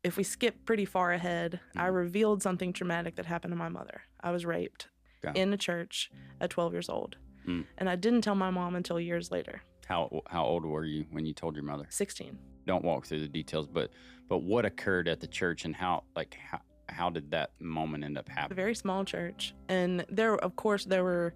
if we skip pretty far ahead, I Mhm. revealed something traumatic that happened to my mother. I was raped Okay. in a church at 12 years old. Mm. And I didn't tell my mom until years later. How old were you when you told your mother? 16. Don't walk through the details, but what occurred at the church, and how did that moment end up A happening? very small church. And there, of course, there were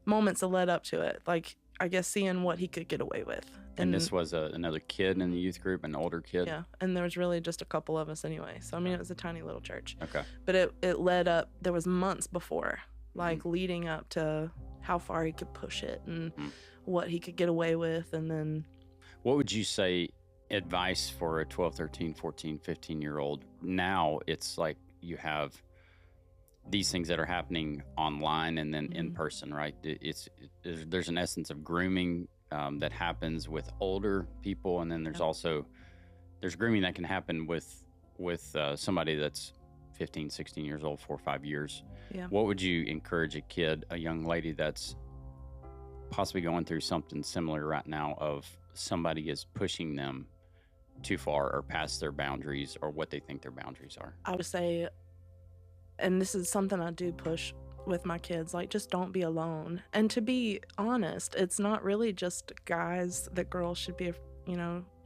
moments that led up to it. Like, I guess seeing what he could get away with. And this was another kid in the youth group, an older kid? Yeah, and there was really just a couple of us anyway. So, I mean, it was a tiny little church. Okay. But it led up, there was months before, like leading up to how far he could push it and what he could get away with. And then What would you say advice for a 12, 13, 14, 15-year-old? Now it's like you have these things that are happening online and then in person, right? There's an essence of grooming that happens with older people, and then there's grooming that can happen with somebody that's 15, 16 years old, 4 or 5 years. Yeah. What would you encourage a young lady that's possibly going through something similar right now, of somebody is pushing them too far or past their boundaries or what they think their boundaries are? I would say, and this is something I do push with my kids, like, just don't be alone. And to be honest, it's not really just guys that girls should be,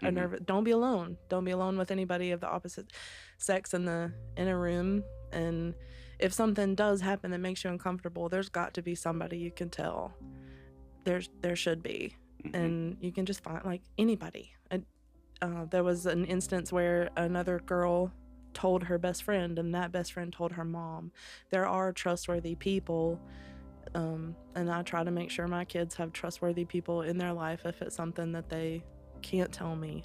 nervous. Don't be alone. Don't be alone with anybody of the opposite sex in a room. And if something does happen that makes you uncomfortable, there's got to be somebody you can tell. There should be. And you can just find, like, anybody. And there was an instance where another girl told her best friend, and that best friend told her mom. There are trustworthy people, and I try to make sure my kids have trustworthy people in their life if it's something that they can't tell me.